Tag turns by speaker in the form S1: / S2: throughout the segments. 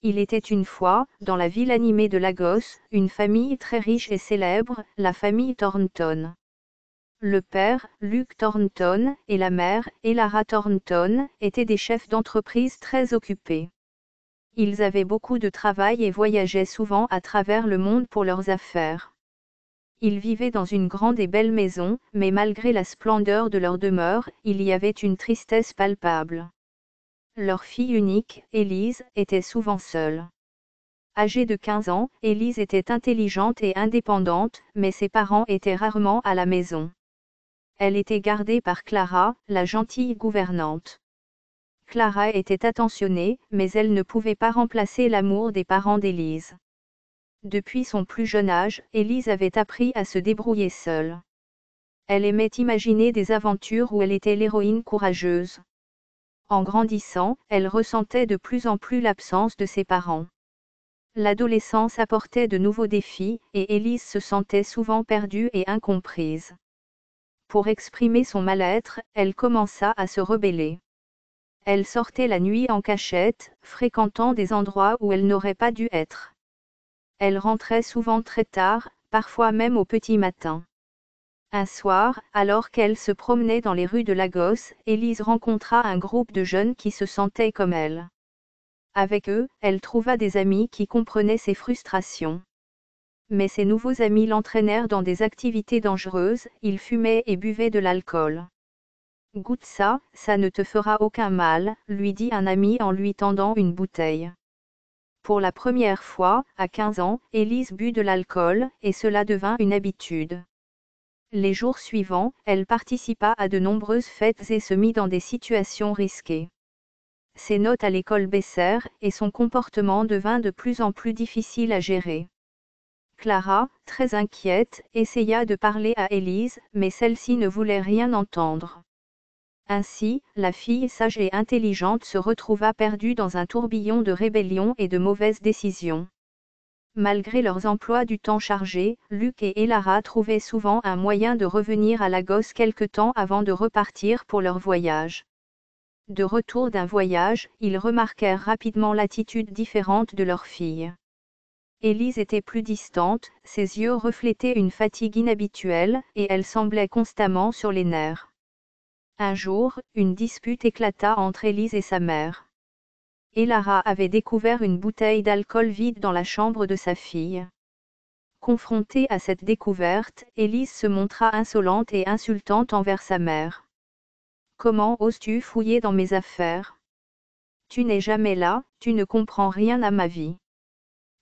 S1: Il était une fois, dans la ville animée de Lagos, une famille très riche et célèbre, la famille Thornton. Le père, Luke Thornton, et la mère, Elara Thornton, étaient des chefs d'entreprise très occupés. Ils avaient beaucoup de travail et voyageaient souvent à travers le monde pour leurs affaires. Ils vivaient dans une grande et belle maison, mais malgré la splendeur de leur demeure, il y avait une tristesse palpable. Leur fille unique, Élise, était souvent seule. Âgée de 15 ans, Élise était intelligente et indépendante, mais ses parents étaient rarement à la maison. Elle était gardée par Clara, la gentille gouvernante. Clara était attentionnée, mais elle ne pouvait pas remplacer l'amour des parents d'Élise. Depuis son plus jeune âge, Élise avait appris à se débrouiller seule. Elle aimait imaginer des aventures où elle était l'héroïne courageuse. En grandissant, elle ressentait de plus en plus l'absence de ses parents. L'adolescence apportait de nouveaux défis, et Élise se sentait souvent perdue et incomprise. Pour exprimer son mal-être, elle commença à se rebeller. Elle sortait la nuit en cachette, fréquentant des endroits où elle n'aurait pas dû être. Elle rentrait souvent très tard, parfois même au petit matin. Un soir, alors qu'elle se promenait dans les rues de Lagos, Élise rencontra un groupe de jeunes qui se sentaient comme elle. Avec eux, elle trouva des amis qui comprenaient ses frustrations. Mais ces nouveaux amis l'entraînèrent dans des activités dangereuses, ils fumaient et buvaient de l'alcool. « Goûte ça, ça ne te fera aucun mal », lui dit un ami en lui tendant une bouteille. Pour la première fois, à 15 ans, Élise but de l'alcool, et cela devint une habitude. Les jours suivants, elle participa à de nombreuses fêtes et se mit dans des situations risquées. Ses notes à l'école baissèrent, et son comportement devint de plus en plus difficile à gérer. Clara, très inquiète, essaya de parler à Élise, mais celle-ci ne voulait rien entendre. Ainsi, la fille sage et intelligente se retrouva perdue dans un tourbillon de rébellion et de mauvaises décisions. Malgré leurs emplois du temps chargés, Luke et Elara trouvaient souvent un moyen de revenir à Lagos quelque temps avant de repartir pour leur voyage. De retour d'un voyage, ils remarquèrent rapidement l'attitude différente de leur fille. Élise était plus distante, ses yeux reflétaient une fatigue inhabituelle, et elle semblait constamment sur les nerfs. Un jour, une dispute éclata entre Élise et sa mère. Elara avait découvert une bouteille d'alcool vide dans la chambre de sa fille. Confrontée à cette découverte, Élise se montra insolente et insultante envers sa mère. « Comment oses-tu fouiller dans mes affaires? Tu n'es jamais là, tu ne comprends rien à ma vie. »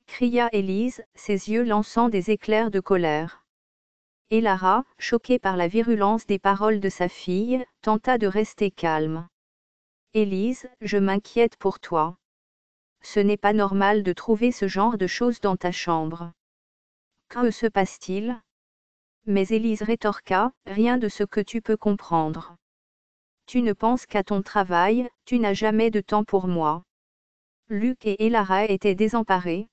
S1: cria Élise, ses yeux lançant des éclairs de colère. Elara, choquée par la virulence des paroles de sa fille, tenta de rester calme. « Élise, je m'inquiète pour toi. Ce n'est pas normal de trouver ce genre de choses dans ta chambre. Que se passe-t-il? » Mais Élise rétorqua, « Rien de ce que tu peux comprendre. Tu ne penses qu'à ton travail, tu n'as jamais de temps pour moi. » Luke et Elara étaient désemparés.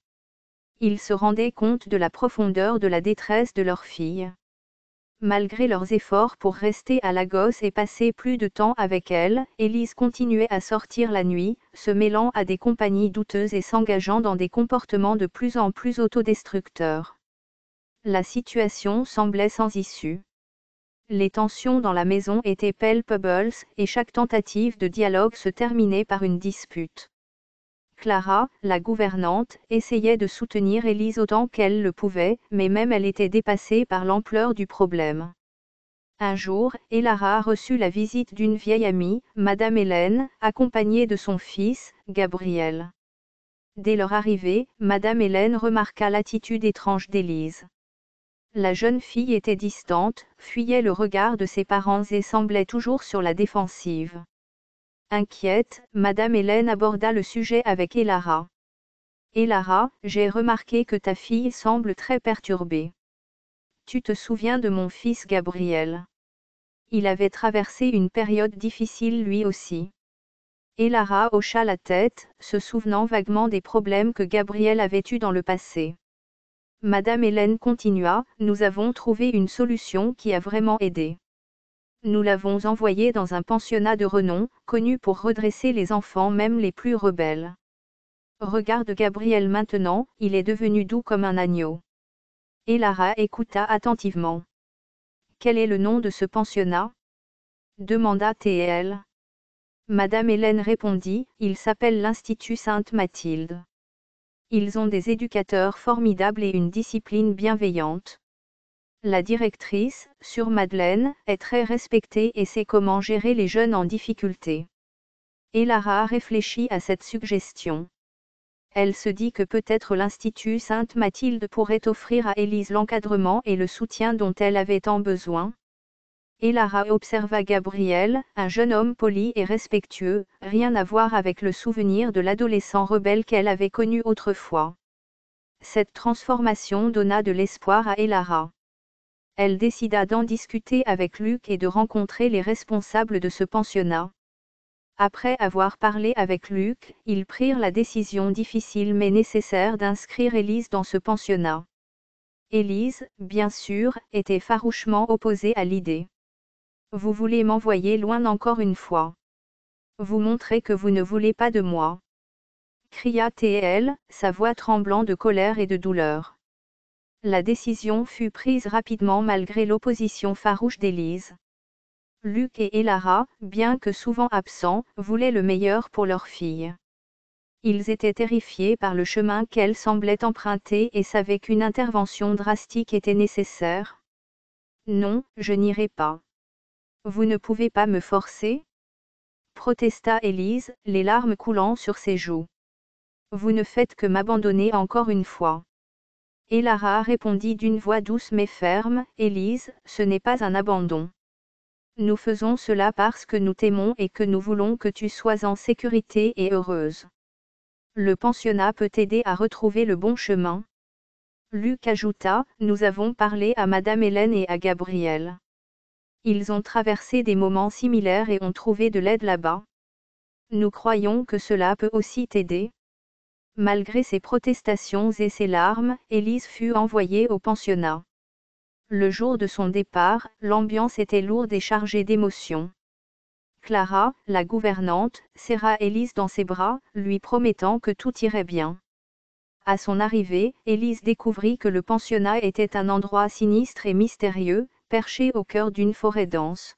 S1: Ils se rendaient compte de la profondeur de la détresse de leur fille. Malgré leurs efforts pour rester à Lagos et passer plus de temps avec elle, Élise continuait à sortir la nuit, se mêlant à des compagnies douteuses et s'engageant dans des comportements de plus en plus autodestructeurs. La situation semblait sans issue. Les tensions dans la maison étaient palpables, et chaque tentative de dialogue se terminait par une dispute. Clara, la gouvernante, essayait de soutenir Élise autant qu'elle le pouvait, mais même elle était dépassée par l'ampleur du problème. Un jour, Elara reçut la visite d'une vieille amie, Madame Hélène, accompagnée de son fils, Gabriel. Dès leur arrivée, Madame Hélène remarqua l'attitude étrange d'Élise. La jeune fille était distante, fuyait le regard de ses parents et semblait toujours sur la défensive. Inquiète, Madame Hélène aborda le sujet avec Elara. « Elara, j'ai remarqué que ta fille semble très perturbée. Tu te souviens de mon fils Gabriel? Il avait traversé une période difficile lui aussi. » Elara hocha la tête, se souvenant vaguement des problèmes que Gabriel avait eus dans le passé. Madame Hélène continua, « Nous avons trouvé une solution qui a vraiment aidé. Nous l'avons envoyé dans un pensionnat de renom, connu pour redresser les enfants même les plus rebelles. regarde Gabriel maintenant, il est devenu doux comme un agneau. Et Lara écouta attentivement. Quel est le nom de ce pensionnat? Demanda T.L. Madame Hélène répondit, il s'appelle l'Institut Sainte-Mathilde. Ils ont des éducateurs formidables et une discipline bienveillante. La directrice, Sœur Madeleine, est très respectée et sait comment gérer les jeunes en difficulté. Et Lara réfléchit à cette suggestion. Elle se dit que peut-être l'Institut Sainte-Mathilde pourrait offrir à Élise l'encadrement et le soutien dont elle avait tant besoin. Et Lara observa Gabriel, un jeune homme poli et respectueux, rien à voir avec le souvenir de l'adolescent rebelle qu'elle avait connu autrefois. Cette transformation donna de l'espoir à Lara. Elle décida d'en discuter avec Luc et de rencontrer les responsables de ce pensionnat. Après avoir parlé avec Luc, ils prirent la décision difficile mais nécessaire d'inscrire Élise dans ce pensionnat. Élise, bien sûr, était farouchement opposée à l'idée. Vous voulez m'envoyer loin encore une fois. Vous montrez que vous ne voulez pas de moi. Cria T.L., sa voix tremblant de colère et de douleur. La décision fut prise rapidement malgré l'opposition farouche d'Élise. Luc et Lara, bien que souvent absents, voulaient le meilleur pour leur fille. Ils étaient terrifiés par le chemin qu'elle semblait emprunter et savaient qu'une intervention drastique était nécessaire. Non, je n'irai pas. Vous ne pouvez pas me forcer? Protesta Élise, les larmes coulant sur ses joues. Vous ne faites que m'abandonner encore une fois. Et Lara répondit d'une voix douce mais ferme, Élise, ce n'est pas un abandon. Nous faisons cela parce que nous t'aimons et que nous voulons que tu sois en sécurité et heureuse. Le pensionnat peut t'aider à retrouver le bon chemin. Luc ajouta, nous avons parlé à Madame Hélène et à Gabriel. Ils ont traversé des moments similaires et ont trouvé de l'aide là-bas. Nous croyons que cela peut aussi t'aider. Malgré ses protestations et ses larmes, Élise fut envoyée au pensionnat. Le jour de son départ, l'ambiance était lourde et chargée d'émotions. Clara, la gouvernante, serra Élise dans ses bras, lui promettant que tout irait bien. À son arrivée, Élise découvrit que le pensionnat était un endroit sinistre et mystérieux, perché au cœur d'une forêt dense.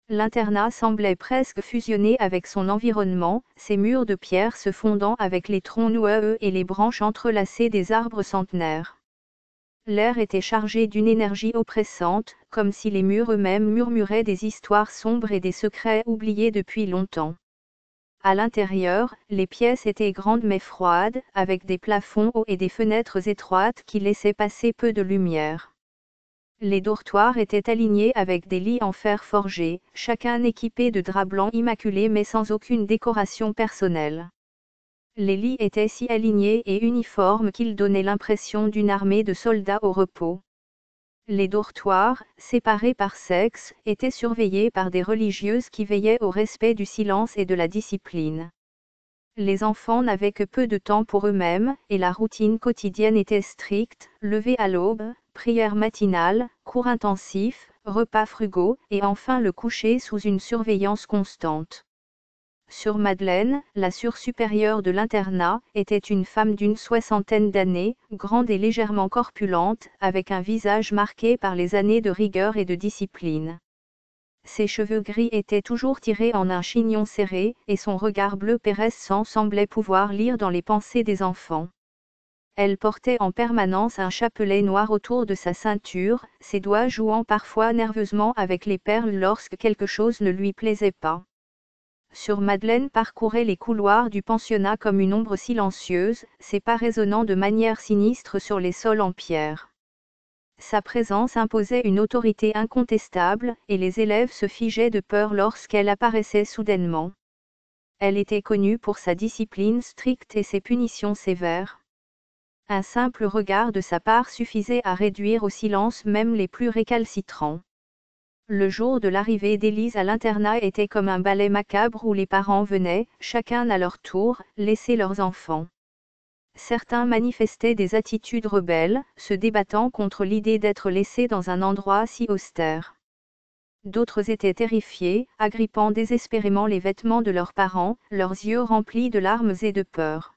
S1: L'internat semblait presque fusionner avec son environnement, ses murs de pierre se fondant avec les troncs noueux et les branches entrelacées des arbres centenaires. L'air était chargé d'une énergie oppressante, comme si les murs eux-mêmes murmuraient des histoires sombres et des secrets oubliés depuis longtemps. À l'intérieur, les pièces étaient grandes mais froides, avec des plafonds hauts et des fenêtres étroites qui laissaient passer peu de lumière. Les dortoirs étaient alignés avec des lits en fer forgé, chacun équipé de draps blancs immaculés mais sans aucune décoration personnelle. Les lits étaient si alignés et uniformes qu'ils donnaient l'impression d'une armée de soldats au repos. Les dortoirs, séparés par sexe, étaient surveillés par des religieuses qui veillaient au respect du silence et de la discipline. Les enfants n'avaient que peu de temps pour eux-mêmes, et la routine quotidienne était stricte, lever à l'aube, prière matinale, cours intensifs, repas frugaux, et enfin le coucher sous une surveillance constante. Sœur Madeleine, la sœur supérieure de l'internat, était une femme d'une soixantaine d'années, grande et légèrement corpulente, avec un visage marqué par les années de rigueur et de discipline. Ses cheveux gris étaient toujours tirés en un chignon serré, et son regard bleu péressant semblait pouvoir lire dans les pensées des enfants. Elle portait en permanence un chapelet noir autour de sa ceinture, ses doigts jouant parfois nerveusement avec les perles lorsque quelque chose ne lui plaisait pas. Sœur Madeleine parcourait les couloirs du pensionnat comme une ombre silencieuse, ses pas résonnant de manière sinistre sur les sols en pierre. Sa présence imposait une autorité incontestable, et les élèves se figeaient de peur lorsqu'elle apparaissait soudainement. Elle était connue pour sa discipline stricte et ses punitions sévères. Un simple regard de sa part suffisait à réduire au silence même les plus récalcitrants. Le jour de l'arrivée d'Élise à l'internat était comme un ballet macabre où les parents venaient, chacun à leur tour, laisser leurs enfants. Certains manifestaient des attitudes rebelles, se débattant contre l'idée d'être laissés dans un endroit si austère. D'autres étaient terrifiés, agrippant désespérément les vêtements de leurs parents, leurs yeux remplis de larmes et de peur.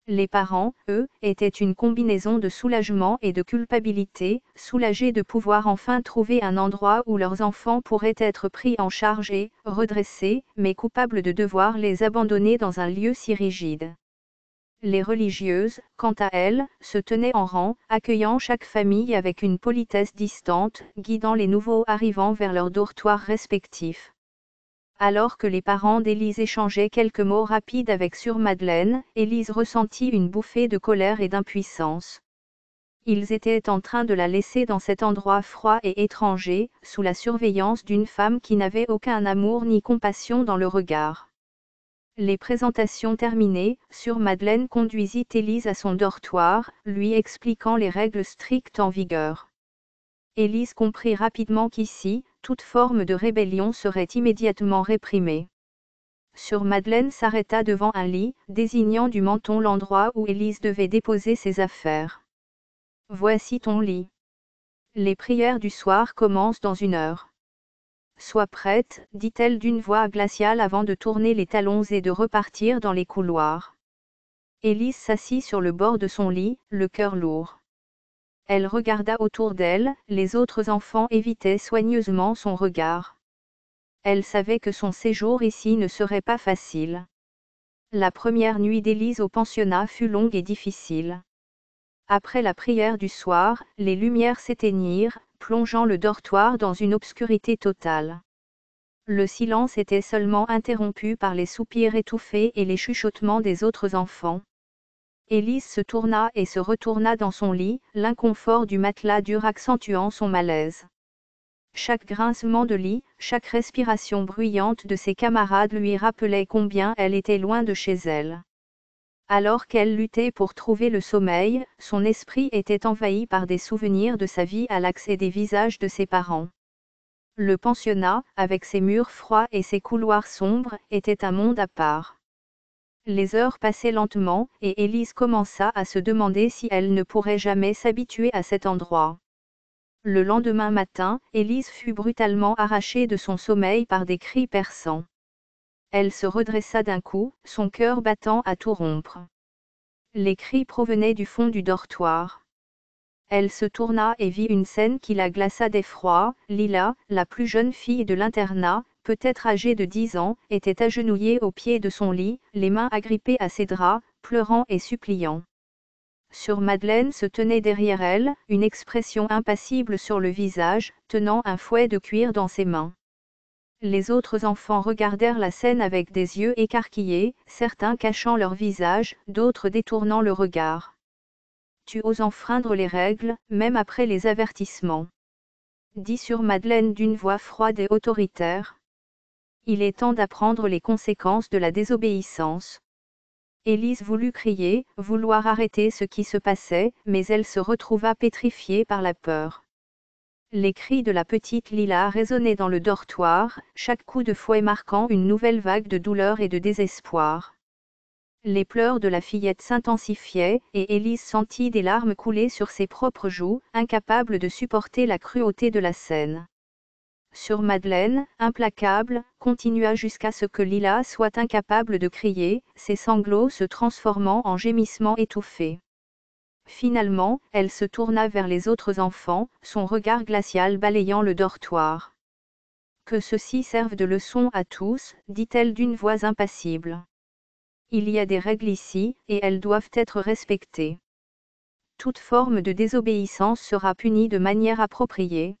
S1: Les parents, eux, étaient une combinaison de soulagement et de culpabilité, soulagés de pouvoir enfin trouver un endroit où leurs enfants pourraient être pris en charge et redressés, mais coupables de devoir les abandonner dans un lieu si rigide. Les religieuses, quant à elles, se tenaient en rang, accueillant chaque famille avec une politesse distante, guidant les nouveaux arrivants vers leurs dortoirs respectifs. Alors que les parents d'Élise échangeaient quelques mots rapides avec Sœur Madeleine, Élise ressentit une bouffée de colère et d'impuissance. Ils étaient en train de la laisser dans cet endroit froid et étranger, sous la surveillance d'une femme qui n'avait aucun amour ni compassion dans le regard. Les présentations terminées, Sœur Madeleine conduisit Élise à son dortoir, lui expliquant les règles strictes en vigueur. Élise comprit rapidement qu'ici, toute forme de rébellion serait immédiatement réprimée. Sœur Madeleine s'arrêta devant un lit, désignant du menton l'endroit où Élise devait déposer ses affaires. « Voici ton lit. Les prières du soir commencent dans 1 heure. Sois prête, dit-elle d'une voix glaciale avant de tourner les talons et de repartir dans les couloirs. » Élise s'assit sur le bord de son lit, le cœur lourd. Elle regarda autour d'elle, les autres enfants évitaient soigneusement son regard. Elle savait que son séjour ici ne serait pas facile. La première nuit d'Élise au pensionnat fut longue et difficile. Après la prière du soir, les lumières s'éteignirent, plongeant le dortoir dans une obscurité totale. Le silence était seulement interrompu par les soupirs étouffés et les chuchotements des autres enfants. Élise se tourna et se retourna dans son lit, l'inconfort du matelas dur accentuant son malaise. Chaque grincement de lit, chaque respiration bruyante de ses camarades lui rappelait combien elle était loin de chez elle. Alors qu'elle luttait pour trouver le sommeil, son esprit était envahi par des souvenirs de sa vie à l'axe et des visages de ses parents. Le pensionnat, avec ses murs froids et ses couloirs sombres, était un monde à part. Les heures passaient lentement, et Élise commença à se demander si elle ne pourrait jamais s'habituer à cet endroit. Le lendemain matin, Élise fut brutalement arrachée de son sommeil par des cris perçants. Elle se redressa d'un coup, son cœur battant à tout rompre. Les cris provenaient du fond du dortoir. Elle se tourna et vit une scène qui la glaça d'effroi. Lila, la plus jeune fille de l'internat, peut-être âgée de 10 ans, était agenouillée au pied de son lit, les mains agrippées à ses draps, pleurant et suppliant. Sœur Madeleine se tenait derrière elle, une expression impassible sur le visage, tenant un fouet de cuir dans ses mains. Les autres enfants regardèrent la scène avec des yeux écarquillés, certains cachant leur visage, d'autres détournant le regard. « Tu oses enfreindre les règles, même après les avertissements » dit Sœur Madeleine d'une voix froide et autoritaire. Il est temps d'apprendre les conséquences de la désobéissance. Élise voulut crier, vouloir arrêter ce qui se passait, mais elle se retrouva pétrifiée par la peur. Les cris de la petite Lila résonnaient dans le dortoir, chaque coup de fouet marquant une nouvelle vague de douleur et de désespoir. Les pleurs de la fillette s'intensifiaient, et Élise sentit des larmes couler sur ses propres joues, incapable de supporter la cruauté de la scène. Sœur Madeleine, implacable, continua jusqu'à ce que Lila soit incapable de crier, ses sanglots se transformant en gémissements étouffés. Finalement, elle se tourna vers les autres enfants, son regard glacial balayant le dortoir. « Que ceci serve de leçon à tous, dit-elle d'une voix impassible. Il y a des règles ici, et elles doivent être respectées. Toute forme de désobéissance sera punie de manière appropriée. »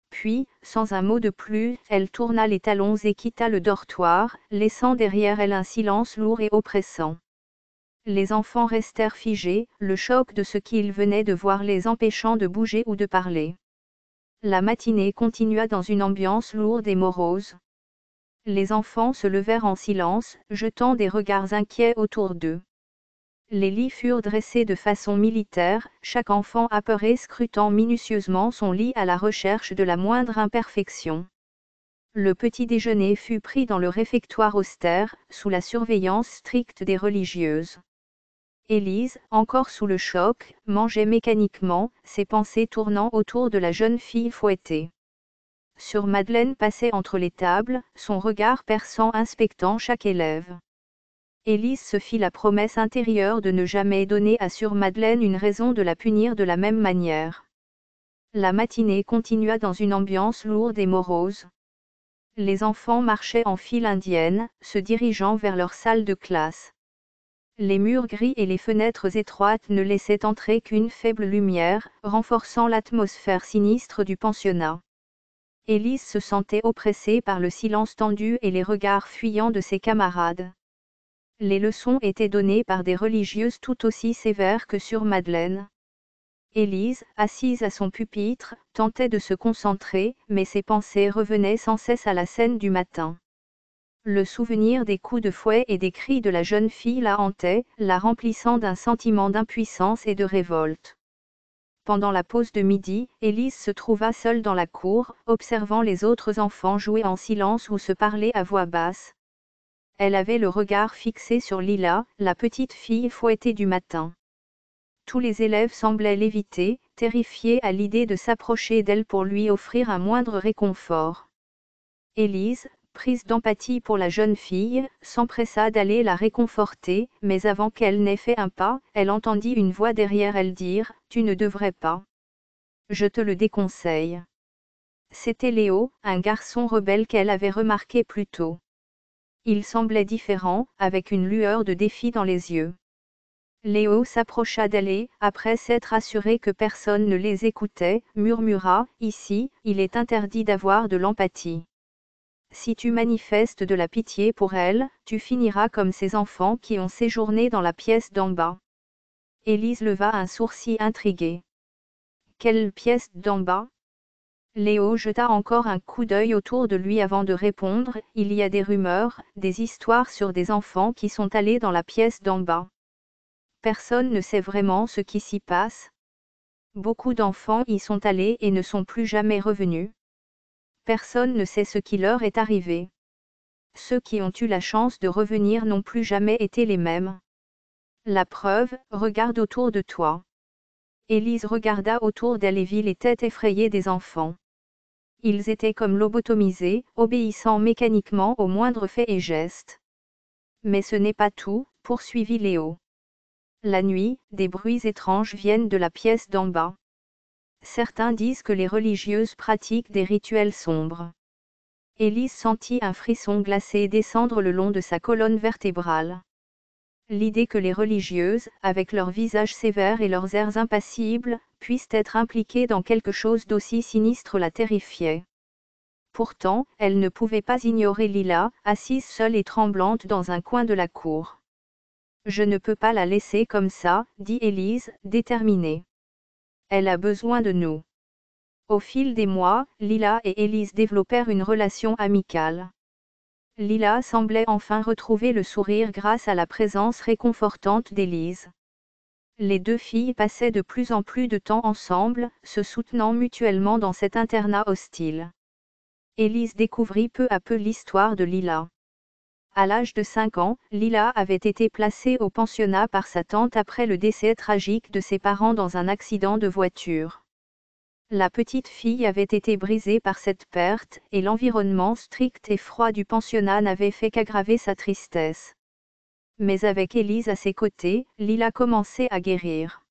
S1: Puis, sans un mot de plus, elle tourna les talons et quitta le dortoir, laissant derrière elle un silence lourd et oppressant. Les enfants restèrent figés, le choc de ce qu'ils venaient de voir les empêchant de bouger ou de parler. La matinée continua dans une ambiance lourde et morose. Les enfants se levèrent en silence, jetant des regards inquiets autour d'eux. Les lits furent dressés de façon militaire, chaque enfant apeuré scrutant minutieusement son lit à la recherche de la moindre imperfection. Le petit déjeuner fut pris dans le réfectoire austère, sous la surveillance stricte des religieuses. Élise, encore sous le choc, mangeait mécaniquement, ses pensées tournant autour de la jeune fille fouettée. Sœur Madeleine passait entre les tables, son regard perçant inspectant chaque élève. Élise se fit la promesse intérieure de ne jamais donner à Sœur Madeleine une raison de la punir de la même manière. La matinée continua dans une ambiance lourde et morose. Les enfants marchaient en file indienne, se dirigeant vers leur salle de classe. Les murs gris et les fenêtres étroites ne laissaient entrer qu'une faible lumière, renforçant l'atmosphère sinistre du pensionnat. Élise se sentait oppressée par le silence tendu et les regards fuyants de ses camarades. Les leçons étaient données par des religieuses tout aussi sévères que Sœur Madeleine. Élise, assise à son pupitre, tentait de se concentrer, mais ses pensées revenaient sans cesse à la scène du matin. Le souvenir des coups de fouet et des cris de la jeune fille la hantait, la remplissant d'un sentiment d'impuissance et de révolte. Pendant la pause de midi, Élise se trouva seule dans la cour, observant les autres enfants jouer en silence ou se parler à voix basse. Elle avait le regard fixé sur Lila, la petite fille fouettée du matin. Tous les élèves semblaient l'éviter, terrifiés à l'idée de s'approcher d'elle pour lui offrir un moindre réconfort. Élise, prise d'empathie pour la jeune fille, s'empressa d'aller la réconforter, mais avant qu'elle n'ait fait un pas, elle entendit une voix derrière elle dire « Tu ne devrais pas. Je te le déconseille. » C'était Léo, un garçon rebelle qu'elle avait remarqué plus tôt. Il semblait différent, avec une lueur de défi dans les yeux. Léo s'approcha d'elle et, après s'être assuré que personne ne les écoutait, murmura « Ici, il est interdit d'avoir de l'empathie. Si tu manifestes de la pitié pour elle, tu finiras comme ces enfants qui ont séjourné dans la pièce d'en bas. » Élise leva un sourcil intrigué. « Quelle pièce d'en bas ?» Léo jeta encore un coup d'œil autour de lui avant de répondre « Il y a des rumeurs, des histoires sur des enfants qui sont allés dans la pièce d'en bas. Personne ne sait vraiment ce qui s'y passe. Beaucoup d'enfants y sont allés et ne sont plus jamais revenus. Personne ne sait ce qui leur est arrivé. Ceux qui ont eu la chance de revenir n'ont plus jamais été les mêmes. La preuve, regarde autour de toi. » Élise regarda autour d'elle et vit les têtes effrayées des enfants. Ils étaient comme lobotomisés, obéissant mécaniquement aux moindres faits et gestes. « Mais ce n'est pas tout, » poursuivit Léo. « La nuit, des bruits étranges viennent de la pièce d'en bas. Certains disent que les religieuses pratiquent des rituels sombres. » Élise sentit un frisson glacé descendre le long de sa colonne vertébrale. L'idée que les religieuses, avec leurs visages sévères et leurs airs impassibles, puissent être impliquées dans quelque chose d'aussi sinistre la terrifiait. Pourtant, elle ne pouvait pas ignorer Lila, assise seule et tremblante dans un coin de la cour. « Je ne peux pas la laisser comme ça, » dit Élise, déterminée. « Elle a besoin de nous. » Au fil des mois, Lila et Élise développèrent une relation amicale. Lila semblait enfin retrouver le sourire grâce à la présence réconfortante d'Élise. Les deux filles passaient de plus en plus de temps ensemble, se soutenant mutuellement dans cet internat hostile. Élise découvrit peu à peu l'histoire de Lila. À l'âge de 5 ans, Lila avait été placée au pensionnat par sa tante après le décès tragique de ses parents dans un accident de voiture. La petite fille avait été brisée par cette perte, et l'environnement strict et froid du pensionnat n'avait fait qu'aggraver sa tristesse. Mais avec Élise à ses côtés, Lila commençait à guérir.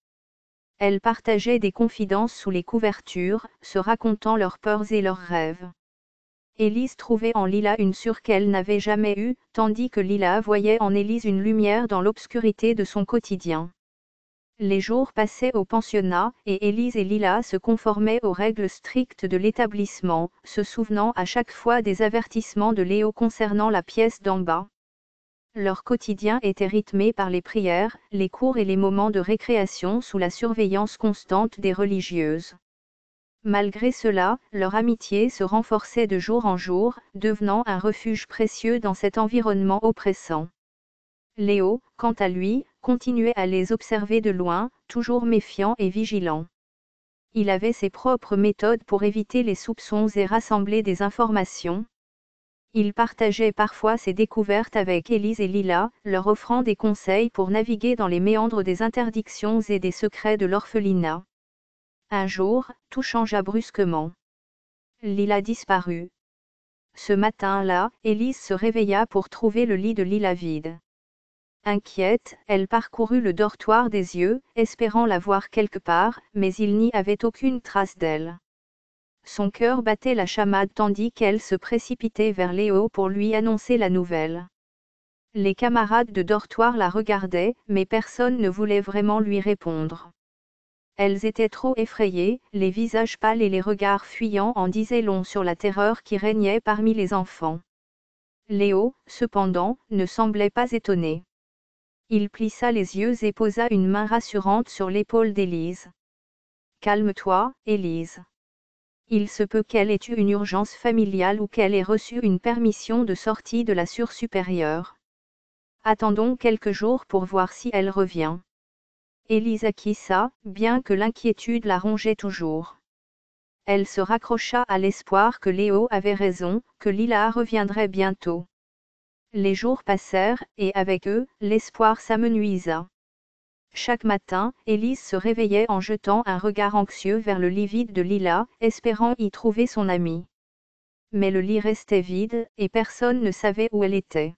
S1: Elles partageaient des confidences sous les couvertures, se racontant leurs peurs et leurs rêves. Élise trouvait en Lila une sûre qu'elle n'avait jamais eue, tandis que Lila voyait en Élise une lumière dans l'obscurité de son quotidien. Les jours passaient au pensionnat, et Élise et Lila se conformaient aux règles strictes de l'établissement, se souvenant à chaque fois des avertissements de Léo concernant la pièce d'en bas. Leur quotidien était rythmé par les prières, les cours et les moments de récréation sous la surveillance constante des religieuses. Malgré cela, leur amitié se renforçait de jour en jour, devenant un refuge précieux dans cet environnement oppressant. Léo, quant à lui, continuait à les observer de loin, toujours méfiant et vigilant. Il avait ses propres méthodes pour éviter les soupçons et rassembler des informations. Il partageait parfois ses découvertes avec Élise et Lila, leur offrant des conseils pour naviguer dans les méandres des interdictions et des secrets de l'orphelinat. Un jour, tout changea brusquement. Lila disparut. Ce matin-là, Élise se réveilla pour trouver le lit de Lila vide. Inquiète, elle parcourut le dortoir des yeux, espérant la voir quelque part, mais il n'y avait aucune trace d'elle. Son cœur battait la chamade tandis qu'elle se précipitait vers Léo pour lui annoncer la nouvelle. Les camarades de dortoir la regardaient, mais personne ne voulait vraiment lui répondre. Elles étaient trop effrayées, les visages pâles et les regards fuyants en disaient long sur la terreur qui régnait parmi les enfants. Léo, cependant, ne semblait pas étonné. Il plissa les yeux et posa une main rassurante sur l'épaule d'Élise. « Calme-toi, Élise. Il se peut qu'elle ait eu une urgence familiale ou qu'elle ait reçu une permission de sortie de la supérieure. Attendons quelques jours pour voir si elle revient. » Élise acquiesça, bien que l'inquiétude la rongeait toujours. Elle se raccrocha à l'espoir que Léo avait raison, que Lila reviendrait bientôt. Les jours passèrent, et avec eux, l'espoir s'amenuisa. Chaque matin, Élise se réveillait en jetant un regard anxieux vers le lit vide de Lila, espérant y trouver son amie. Mais le lit restait vide, et personne ne savait où elle était.